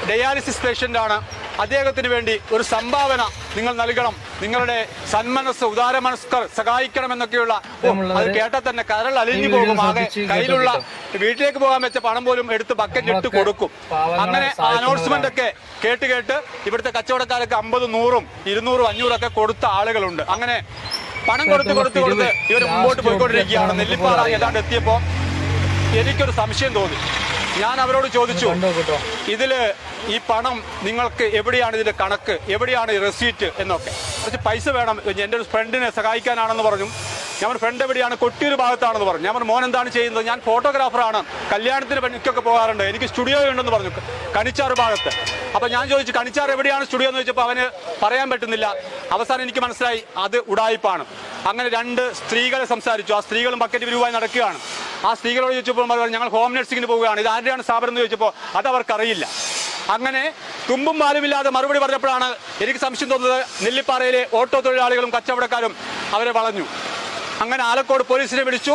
Dialysis പേഷ്യൻ്റാണ്. അദ്ദേഹത്തിന് വേണ്ടി ഒരു സംഭാവന നിങ്ങൾ നൽകണം, നിങ്ങളുടെ സന്മനസ് ഉദാരമനസ്കർ സഹായിക്കണമെന്നൊക്കെയുള്ള അത് കേട്ടാൽ തന്നെ കരൾ അലിഞ്ഞു പോകും. ആകെ കയ്യിലുള്ള വീട്ടിലേക്ക് പോകാൻ വെച്ച പണം പോലും എടുത്ത് ബക്കറ്റ് ഇട്ട് കൊടുക്കും. അങ്ങനെ അനൗൺസ്മെന്റ് ഒക്കെ കേട്ട് ഇവിടുത്തെ കച്ചവടക്കാരൊക്കെ 50, 100, 200, 500 ഒക്കെ കൊടുത്ത ആളുകളുണ്ട്. അങ്ങനെ പണം കൊടുത്ത് ഇവർ മുമ്പോട്ട് പോയിക്കൊണ്ടിരിക്കുകയാണ്. നെല്ലിപ്പാറ ഏതാണ്ട് എത്തിയപ്പോൾ എനിക്കൊരു സംശയം തോന്നി. ഞാൻ അവരോട് ചോദിച്ചു, ഇതില് ഈ പണം നിങ്ങൾക്ക് എവിടെയാണ്, ഇതിന്റെ കണക്ക് എവിടെയാണ്, ഈ റെസീറ്റ് എന്നൊക്കെ. കുറച്ച് പൈസ വേണം, എൻ്റെ ഒരു ഫ്രണ്ടിനെ സഹായിക്കാനാണെന്ന് പറഞ്ഞു. ഞാൻ ഫ്രണ്ട് എവിടെയാണ്, കൊട്ടിയൂർ ഭാഗത്താണെന്ന് പറഞ്ഞു. ഞാൻ മോൻ എന്താണ് ചെയ്യുന്നത്? ഞാൻ ഫോട്ടോഗ്രാഫറാണ്, കല്യാണത്തിന് പണിക്കൊക്കെ പോകാറുണ്ട്, എനിക്ക് സ്റ്റുഡിയോ ഉണ്ടെന്ന് പറഞ്ഞു കണിച്ചാറ് ഭാഗത്ത്. അപ്പം ഞാൻ ചോദിച്ചു കണിച്ചാറ് എവിടെയാണ് സ്റ്റുഡിയോ എന്ന് ചോദിച്ചപ്പോൾ അവന് പറയാൻ പറ്റുന്നില്ല. അവസാനം എനിക്ക് മനസ്സിലായി അത് ഉടായിപ്പാണ്. അങ്ങനെ 2 സ്ത്രീകളെ സംസാരിച്ചു. ആ സ്ത്രീകളും ബക്കറ്റ് വിരുവായി നടക്കുകയാണ്. ആ സ്ത്രീകളോട് ചോദിച്ചപ്പോൾ ഞങ്ങൾ ഹോം നഴ്സിംഗിന് പോവുകയാണ്, ഇത് ആരുടെയാണ് സ്ഥാപനം എന്ന് ചോദിച്ചപ്പോൾ അത് അവർക്കറിയില്ല. അങ്ങനെ തുമ്പും പാലുമില്ലാതെ മറുപടി പറഞ്ഞപ്പോഴാണ് എനിക്ക് സംശയം തോന്നുന്നത്. നെല്ലിപ്പാറയിലെ ഓട്ടോ തൊഴിലാളികളും കച്ചവടക്കാരും അവരെ വളഞ്ഞു. അങ്ങനെ ആലക്കോട് പോലീസിനെ വിളിച്ച്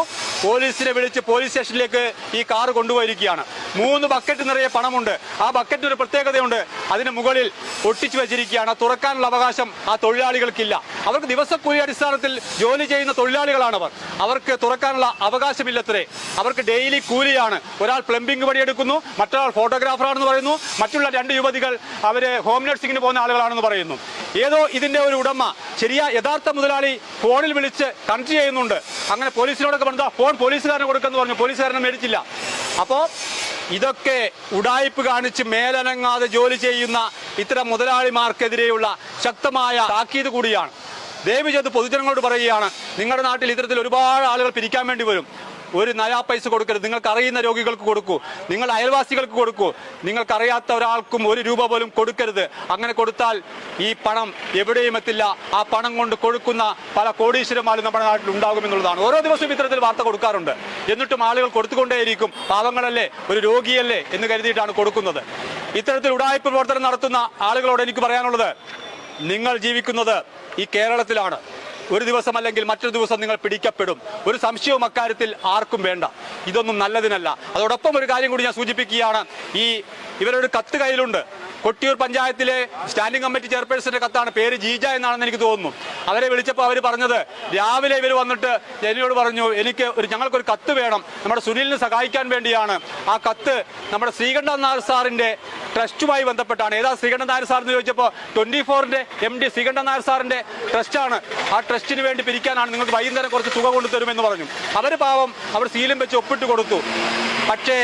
പോലീസ് സ്റ്റേഷനിലേക്ക് ഈ കാർ കൊണ്ടുപോയിരിക്കുകയാണ്. 3 ബക്കറ്റ് നിറയെ പണമുണ്ട്. ആ ബക്കറ്റിന് ഒരു പ്രത്യേകതയുണ്ട്, അതിന് മുകളിൽ ഒട്ടിച്ചു വെച്ചിരിക്കുകയാണ്. തുറക്കാനുള്ള അവകാശം ആ തൊഴിലാളികൾക്കില്ല. അവർക്ക് ദിവസക്കൂലി അടിസ്ഥാനത്തിൽ ജോലി ചെയ്യുന്ന തൊഴിലാളികളാണവർ. അവർക്ക് തുറക്കാനുള്ള അവകാശമില്ലത്രേ. അവർക്ക് ഡെയിലി കൂലിയാണ്. ഒരാൾ പ്ലംബിംഗ് പണിയെടുക്കുന്നു, മറ്റൊരാൾ ഫോട്ടോഗ്രാഫറാണെന്ന് പറയുന്നു, മറ്റുള്ള 2 യുവതികൾ അവര് ഹോം നഴ്സിംഗിന് പോകുന്ന ആളുകളാണെന്ന് പറയുന്നു. ഏതോ ഇതിന്റെ ഒരു ഉടമ യഥാർത്ഥ മുതലാളി ഫോണിൽ വിളിച്ച് കണക്ട് ചെയ്യുന്നുണ്ട്. അങ്ങനെ പോലീസിനോടൊക്കെ പറഞ്ഞാൽ ഫോൺ പോലീസുകാരനെ കൊടുക്കുമെന്ന് പറഞ്ഞു. പോലീസുകാരനെ മേടിച്ചില്ല. അപ്പോൾ ഇതൊക്കെ ഉടായ്പ് കാണിച്ച് മേലനങ്ങാതെ ജോലി ചെയ്യുന്ന ഇത്തരം മുതലാളിമാർക്കെതിരെയുള്ള ശക്തമായ താക്കീത് കൂടിയാണ്. ദയവ് ചെയ്ത് പൊതുജനങ്ങളോട് പറയുകയാണ്, നിങ്ങളുടെ നാട്ടിൽ ഇത്തരത്തിൽ ഒരുപാട് ആളുകൾ പിരിക്കാൻ വേണ്ടി വരും. ഒരു നയാ പൈസ കൊടുക്കരുത്. നിങ്ങൾക്ക് അറിയുന്ന രോഗികൾക്ക് കൊടുക്കൂ, നിങ്ങൾ അയൽവാസികൾക്ക് കൊടുക്കൂ. നിങ്ങൾക്കറിയാത്ത ഒരാൾക്കും 1 രൂപ പോലും കൊടുക്കരുത്. അങ്ങനെ കൊടുത്താൽ ഈ പണം എവിടെയും എത്തില്ല. ആ പണം കൊണ്ട് കൊടുക്കുന്ന പല കോടീശ്വരന്മാരും നമ്മുടെ നാട്ടിൽ ഉണ്ടാകുമെന്നുള്ളതാണ്. ഓരോ ദിവസവും ഇത്തരത്തിൽ വാർത്ത കൊടുക്കാറുണ്ട്. എന്നിട്ടും ആളുകൾ കൊടുത്തുകൊണ്ടേയിരിക്കും. പാവങ്ങളല്ലേ, ഒരു രോഗിയല്ലേ എന്ന് കരുതിയിട്ടാണ് കൊടുക്കുന്നത്. ഇത്തരത്തിൽ ഉടായ്പ പ്രവർത്തനം നടത്തുന്ന ആളുകളോട് എനിക്ക് പറയാനുള്ളത്, നിങ്ങൾ ജീവിക്കുന്നത് ഈ കേരളത്തിലാണ്. ഒരു ദിവസം അല്ലെങ്കിൽ മറ്റൊരു ദിവസം നിങ്ങൾ പിടിക്കപ്പെടും. ഒരു സംശയവും അക്കാര്യത്തിൽ ആർക്കും വേണ്ട. ഇതൊന്നും നല്ലതിനല്ല. അതോടൊപ്പം ഒരു കാര്യം കൂടി ഞാൻ സൂചിപ്പിക്കുകയാണ്. ഇവരൊരു കത്ത് കയ്യിലുണ്ട്. കൊട്ടിയൂർ പഞ്ചായത്തിലെ സ്റ്റാൻഡിംഗ് കമ്മിറ്റി ചെയർപേഴ്സന്റെ കത്താണ്. പേര് ജീജ എന്നാണെന്ന് എനിക്ക് തോന്നുന്നു. അവരെ വിളിച്ചപ്പോൾ അവർ പറഞ്ഞത്, രാവിലെ ഇവർ വന്നിട്ട് എന്നോട് പറഞ്ഞു, ഞങ്ങൾക്കൊരു കത്ത് വേണം, നമ്മുടെ സുനിലിനെ സഹായിക്കാൻ വേണ്ടിയാണ്. ആ കത്ത് നമ്മുടെ ശ്രീകണ്ഠൻ നായർ സാറിന്റെ ട്രസ്റ്റുമായി ബന്ധപ്പെട്ടാണ്. ഏതാ ശ്രീകണ്ഠൻ നായർ സാർ എന്ന് ചോദിച്ചപ്പോൾ 24ന്റെ MD ശ്രീകണ്ഠൻ നായർ സാറിന്റെ ട്രസ്റ്റാണ്. ആ ട്രസ്റ്റിന് വേണ്ടി പിരിക്കാനാണ്, നിങ്ങൾക്ക് വൈകുന്നേരം കുറച്ച് തുക കൊണ്ടുതരുമെന്ന് പറഞ്ഞു. അവർ പാവം അവർ സീലും വെച്ച് ഒപ്പിട്ട് കൊടുത്തു. പക്ഷേ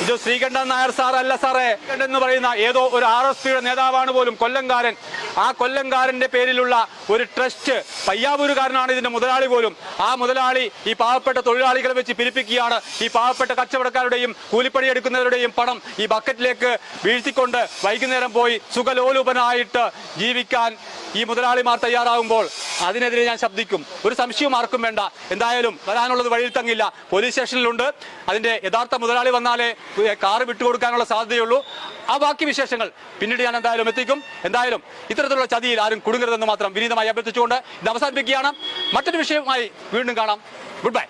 ഇത് ശ്രീകണ്ഠൻ നായർ സാർ അല്ല സാറേ എന്ന് പറയുന്ന ഏതോ ഒരു RSPയുടെ നേതാവാണ് പോലും, കൊല്ലംകാരൻ. ആ കൊല്ലംകാരന്റെ പേരിലുള്ള ഒരു ട്രസ്റ്റ്, പയ്യാവൂരുകാരനാണ് ഇതിന്റെ മുതലാളി പോലും. ആ മുതലാളി ഈ പാവപ്പെട്ട തൊഴിലാളികളെ വെച്ച് പിരിപ്പിക്കുകയാണ്. ഈ പാവപ്പെട്ട കച്ചവടക്കാരുടെയും കൂലിപ്പണി എടുക്കുന്നവരുടെയും പണം ഈ ബക്കറ്റിലേക്ക് വീഴ്ത്തിക്കൊണ്ട് വൈകുന്നേരം പോയി സുഖലോലുപനായിട്ട് ജീവിക്കാൻ ഈ മുതലാളിമാർ തയ്യാറാകുമ്പോൾ അതിനെതിരെ ഞാൻ ശബ്ദിക്കും. ഒരു സംശയവും ആർക്കും വേണ്ട. എന്തായാലും വരാനുള്ളത് വഴിയിൽ തങ്ങില്ല. പോലീസ് സ്റ്റേഷനിലുണ്ട്. അതിന്റെ യഥാർത്ഥ മുതലാളി വന്നാലേ കാറ് വിട്ടുകൊടുക്കാനുള്ള സാധ്യതയുള്ളൂ. ആ ബാക്കി വിശേഷങ്ങൾ പിന്നീട് ഞാൻ എന്തായാലും എത്തിക്കും. എന്തായാലും ഇത്തരത്തിലുള്ള ചതിയിൽ ആരും കുടുങ്ങരുതെന്ന് മാത്രം വിനീതമായി അഭ്യർത്ഥിച്ചുകൊണ്ട് ഇത് അവസാനിപ്പിക്കുകയാണ്. മറ്റൊരു വിഷയവുമായി വീണ്ടും കാണാം. Good bye.